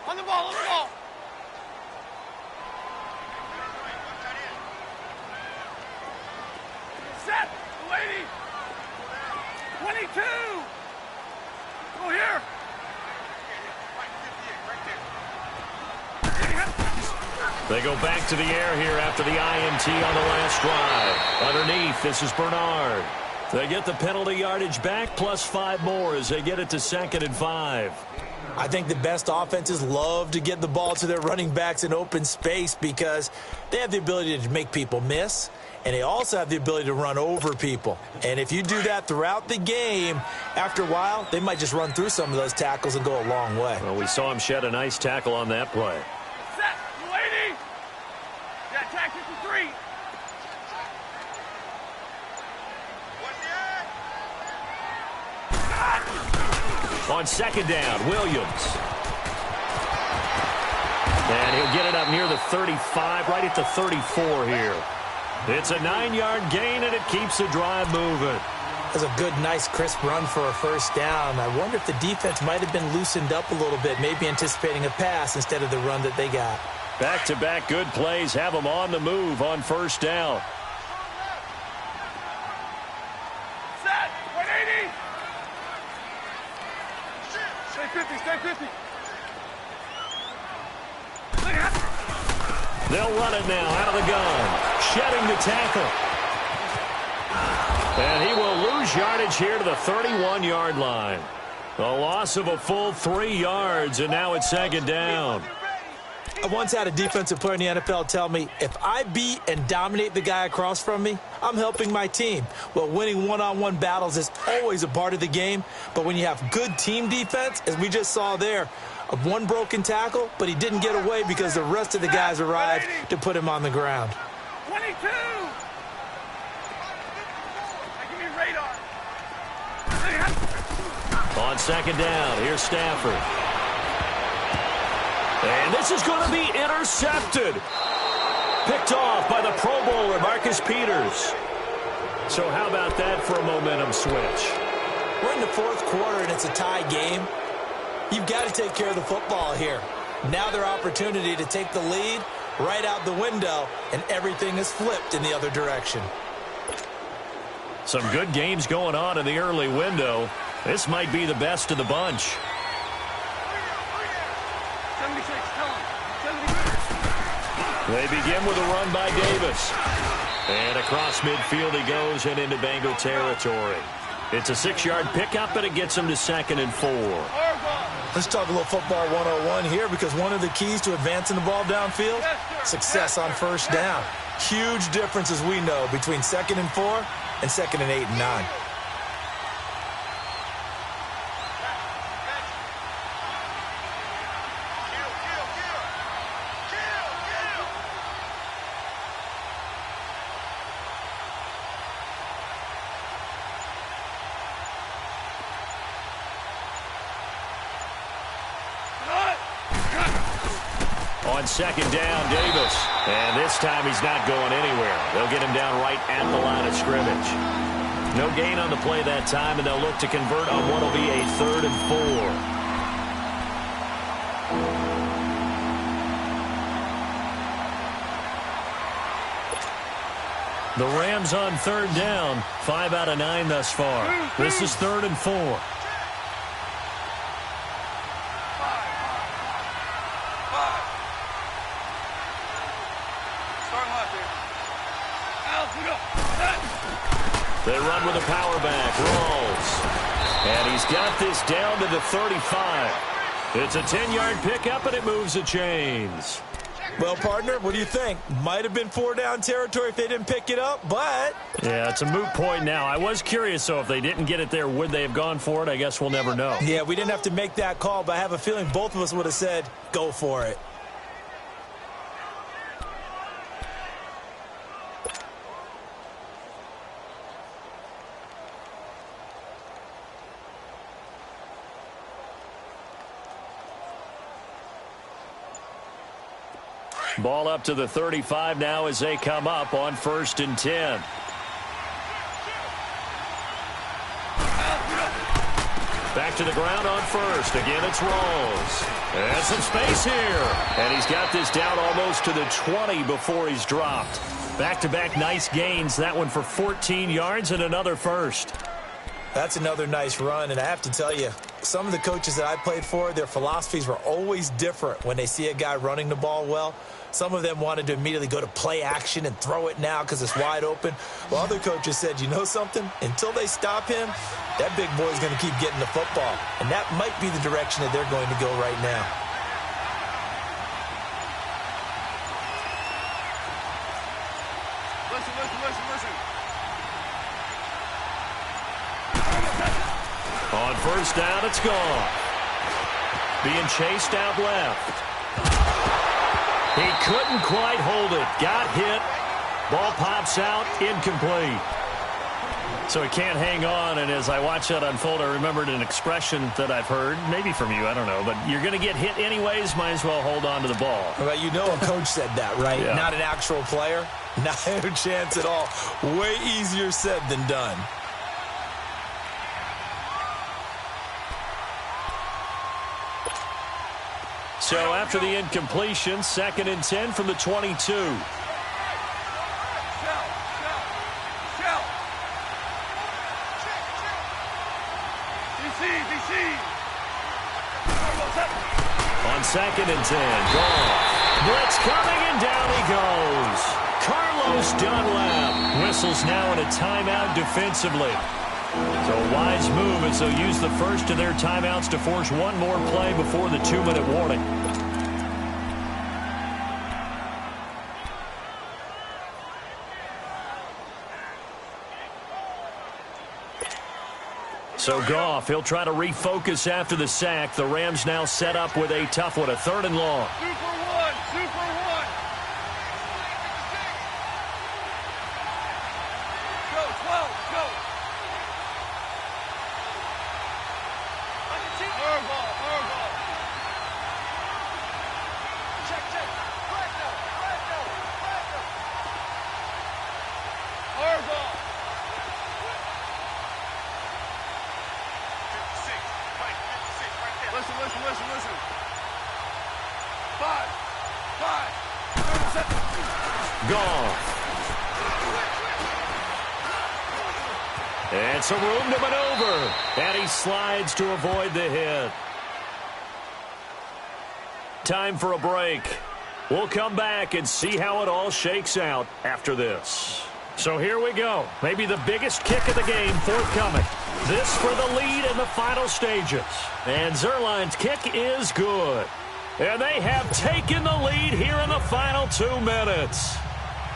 On the ball, on the ball. Set, lady. 22. Go here. They go back to the air here after the INT on the last drive. Underneath, this is Bernard. They get the penalty yardage back, plus 5 more as they get it to 2nd and 5. I think the best offenses love to get the ball to their running backs in open space because they have the ability to make people miss, and they also have the ability to run over people. And if you do that throughout the game, after a while, they might just run through some of those tackles and go a long way. Well, we saw him shed a nice tackle on that play. Set, lady. Yeah, attack 53. On 2nd down, Williams. And he'll get it up near the 35, right at the 34 here. It's a 9-yard gain, and it keeps the drive moving. That's a good, nice, crisp run for a first down. I wonder if the defense might have been loosened up a little bit, maybe anticipating a pass instead of the run that they got. Back-to-back good plays have them on the move on 1st down. Set, 180. Stay 50, stay 50. They'll run it now out of the gun. Shedding the tackle. And he will lose yardage here to the 31-yard line. A loss of a full 3 yards, and now it's 2nd down. I once had a defensive player in the NFL tell me, if I beat and dominate the guy across from me, I'm helping my team. Well, winning one-on-one battles is always a part of the game, but when you have good team defense, as we just saw there, one broken tackle, but he didn't get away because the rest of the guys arrived to put him on the ground. 22. Give me radar. On 2nd down, here's Stafford. And this is going to be intercepted. Picked off by the Pro Bowler, Marcus Peters. So how about that for a momentum switch? We're in the 4th quarter, and it's a tie game. You've got to take care of the football here. Now their opportunity to take the lead right out the window, and everything is flipped in the other direction. Some good games going on in the early window. This might be the best of the bunch. 76, tell him. 76. They begin with a run by Davis. And across midfield he goes and into Bengal territory. It's a 6-yard pickup, and it gets him to 2nd and 4. Let's talk a little football 101 here, because one of the keys to advancing the ball downfield, success on 1st down. Huge difference, as we know, between 2nd and 4 and 2nd and 8 and 9. On 2nd down, Davis. And this time he's not going anywhere. They'll get him down right at the line of scrimmage. No gain on the play that time, and they'll look to convert on what will be a 3rd and 4. The Rams on 3rd down. 5 out of 9 thus far. This is 3rd and 4. They run with a power back. Rolls. And he's got this down to the 35. It's a 10-yard pickup, and it moves the chains. Well, partner, what do you think? Might have been 4-down territory if they didn't pick it up, but... Yeah, it's a moot point now. I was curious, though, if they didn't get it there, would they have gone for it? I guess we'll never know. Yeah, we didn't have to make that call, but I have a feeling both of us would have said, go for it. Ball up to the 35 now as they come up on 1st and 10. Back to the ground on 1st. Again, it's Rawls. And some space here. And he's got this down almost to the 20 before he's dropped. Back-to-back nice gains. That one for 14 yards and another first. That's another nice run, and I have to tell you, some of the coaches that I played for, their philosophies were always different when they see a guy running the ball well. Some of them wanted to immediately go to play action and throw it now because it's wide open. Well, other coaches said, you know something? Until they stop him, that big boy's going to keep getting the football. And that might be the direction that they're going to go right now. Listen. On first down, it's gone. Being chased out left. He couldn't quite hold it. Got hit. Ball pops out. Incomplete. So he can't hang on, and as I watch that unfold, I remembered an expression that I've heard, maybe from you, I don't know, but you're going to get hit anyways, might as well hold on to the ball. Well, you know a coach said that, right? Yeah. Not an actual player. Not a chance at all. Way easier said than done. So after the incompletion, 2nd and 10 from the 22. Shell. DC. On 2nd and 10, Goff. Blitz coming, and down he goes. Carlos Dunlap whistles now in a timeout defensively. So a wise move as they'll use the first of their timeouts to force one more play before the 2-minute warning. So Goff, he'll try to refocus after the sack. The Rams now set up with a tough one, a 3rd and long. Super one. Go, 12, go. Hard ball. Check. Hard ball. 56, listen. 5. Goff. And some room to maneuver. And he slides to avoid the hit. Time for a break. We'll come back and see how it all shakes out after this. So here we go. Maybe the biggest kick of the game forthcoming. This for the lead in the final stages. And Zerline's kick is good. And they have taken the lead here in the final 2 minutes.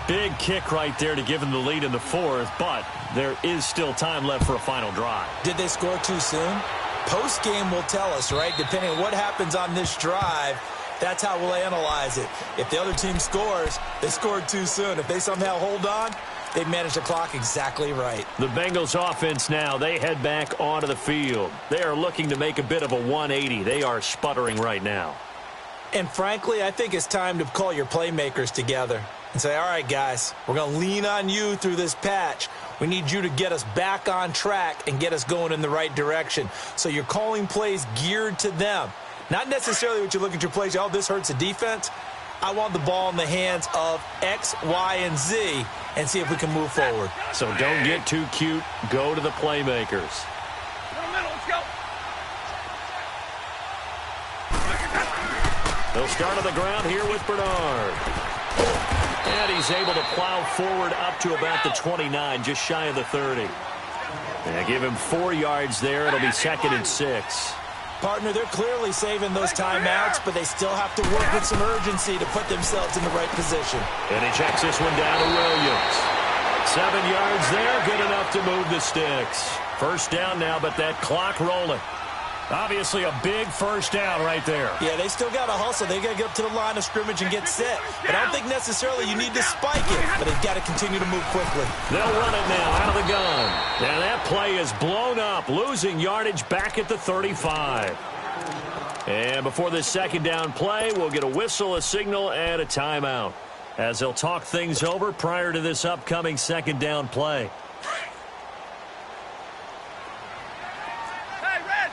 Big kick right there to give them the lead in the 4th, but there is still time left for a final drive. Did they score too soon? Post-game will tell us, right? Depending on what happens on this drive, that's how we'll analyze it. If the other team scores, they scored too soon. If they somehow hold on, they managed the clock exactly right. The Bengals offense now, they head back onto the field. They are looking to make a bit of a 180. They are sputtering right now. And frankly, I think it's time to call your playmakers together and say, all right, guys, we're going to lean on you through this patch. We need you to get us back on track and get us going in the right direction. So you're calling plays geared to them. Not necessarily what you look at your plays, oh, this hurts the defense. I want the ball in the hands of X, Y, and Z and see if we can move forward. So don't get too cute. Go to the playmakers. Let's go. They'll start on the ground here with Bernard. And he's able to plow forward up to about the 29, just shy of the 30. Yeah, give him 4 yards there. It'll be 2nd and 6. Partner, they're clearly saving those timeouts, but they still have to work with some urgency to put themselves in the right position. And he checks this one down to Williams. 7 yards there, good enough to move the sticks. First down now, but that clock rolling. Obviously a big first down right there. Yeah, they still got to hustle. They got to get up to the line of scrimmage and get set. But I don't think necessarily you need to spike it, but they've got to continue to move quickly. They'll run it now out of the gun. And that play is blown up, losing yardage back at the 35. And before this second down play, we'll get a whistle, a signal, and a timeout, as they'll talk things over prior to this upcoming second down play. Hey, Red.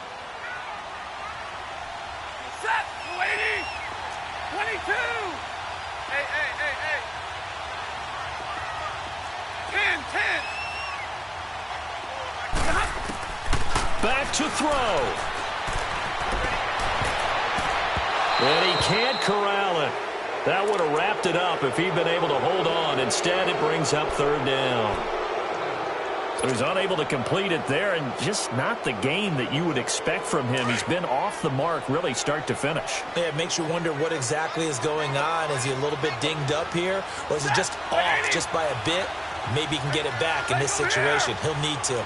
Set. 280. 22. Hey. 10. Back to throw. And he can't corral it. That would have wrapped it up if he'd been able to hold on. Instead, it brings up third down. So he's unable to complete it there, and just not the game that you would expect from him. He's been off the mark really start to finish. Yeah, it makes you wonder what exactly is going on. Is he a little bit dinged up here, or is it just off just by a bit? Maybe he can get it back in this situation. He'll need to.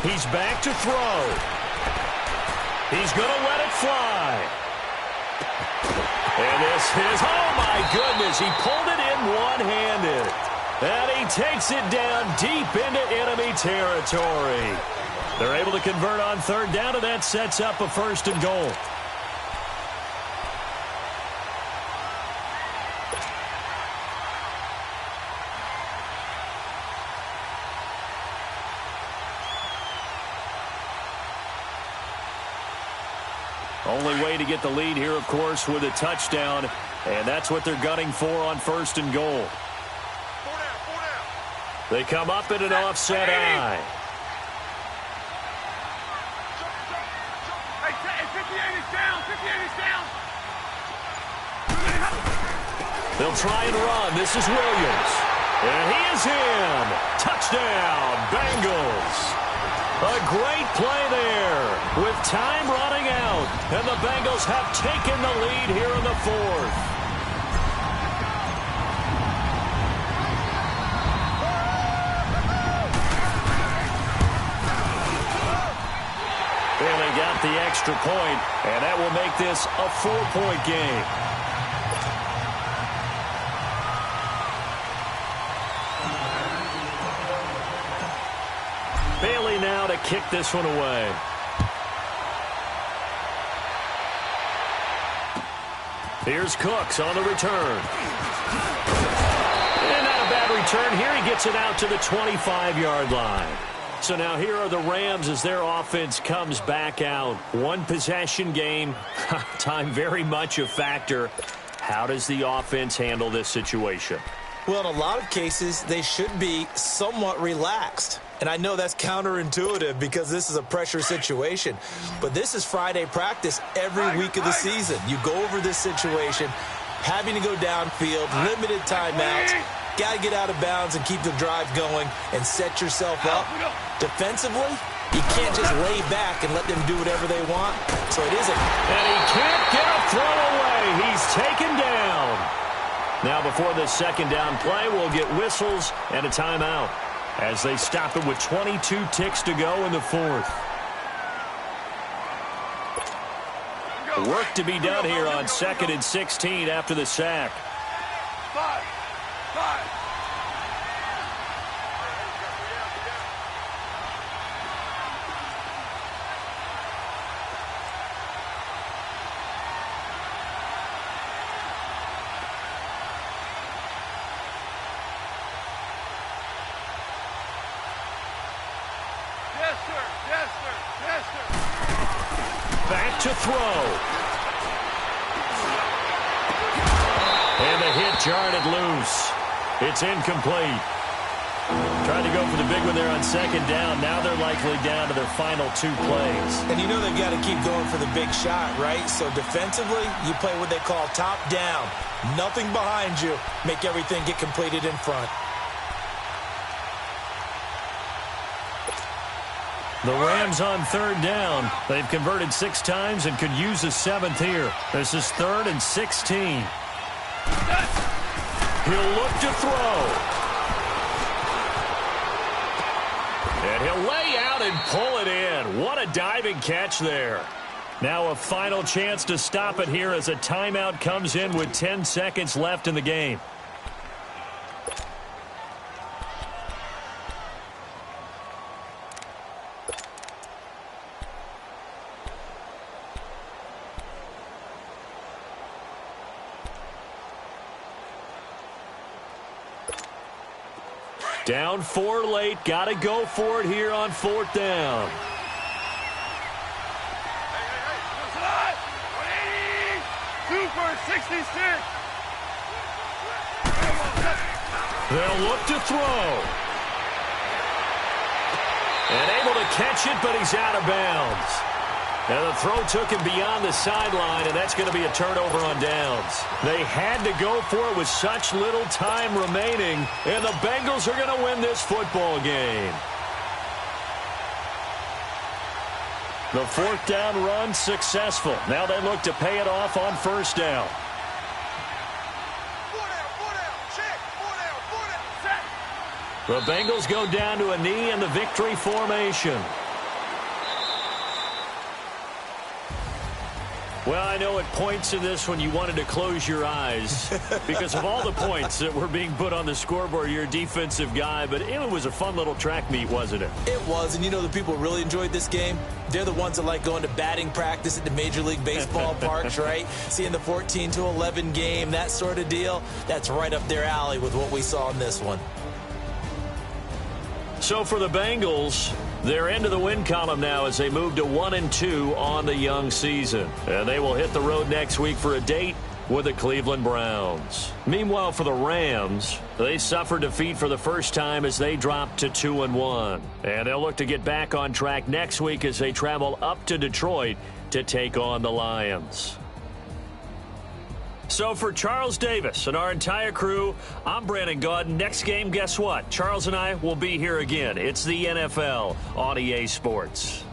He's back to throw. He's going to let it fly. And this is, oh my goodness, he pulled it in one-handed. And he takes it down deep into enemy territory. They're able to convert on third down, and that sets up a first and goal. Only way to get the lead here, of course, with a touchdown. And that's what they're gunning for on first and goal. They come up in an offset eye. Hey, 58 is down. 58 is down. They'll try and run. This is Williams. And he is in. Touchdown, Bengals. A great play there with time running out. And the Bengals have taken the lead here in the fourth. And they got the extra point, and that will make this a 4-point game. Bailey now to kick this one away. Here's Cooks on the return. And not a bad return here. He gets it out to the 25-yard line. So now here are the Rams as their offense comes back out. One possession game. Time very much a factor. How does the offense handle this situation? Well, in a lot of cases, they should be somewhat relaxed. And I know that's counterintuitive because this is a pressure situation. But this is Friday practice every week of the season. You go over this situation, having to go downfield, limited timeouts, got to get out of bounds and keep the drive going and set yourself up. Defensively, you can't just lay back and let them do whatever they want. So it isn't. And he can't get a throw away. He's taken down. Now before this second down play, we'll get whistles and a timeout as they stop it with 22 ticks to go in the fourth. Work to be done here on 2nd and 16 after the sack. 5. Back to throw. And the hit jarred it loose. It's incomplete. Tried to go for the big one there on second down. Now they're likely down to their final 2 plays. And you know they've got to keep going for the big shot, right? So defensively, you play what they call top down. Nothing behind you. Make everything get completed in front. The Rams on third down. They've converted 6 times and could use a 7th here. This is 3rd and 16. He'll look to throw. And he'll lay out and pull it in. What a diving catch there. Now a final chance to stop it here as a timeout comes in with 10 seconds left in the game. Down 4 late. Got to go for it here on 4th down. Super 66. They'll look to throw. And able to catch it, but he's out of bounds. And the throw took him beyond the sideline, and that's going to be a turnover on downs. They had to go for it with such little time remaining, and the Bengals are going to win this football game. The fourth down run successful. Now they look to pay it off on first down. The Bengals go down to a knee in the victory formation. Well, I know at points in this one you wanted to close your eyes because of all the points that were being put on the scoreboard. You're a defensive guy, but it was a fun little track meet, wasn't it? It was, and you know the people who really enjoyed this game? They're the ones that like going to batting practice at the Major League Baseball parks, right? Seeing the 14-11 game, that sort of deal. That's right up their alley with what we saw in this one. So for the Bengals, they're into the win column now as they move to 1-2 on the young season. And they will hit the road next week for a date with the Cleveland Browns. Meanwhile, for the Rams, they suffered defeat for the first time as they dropped to 2-1. And they'll look to get back on track next week as they travel up to Detroit to take on the Lions. So for Charles Davis and our entire crew, I'm Brandon Gaudin. Next game, guess what? Charles and I will be here again. It's the NFL on EA Sports.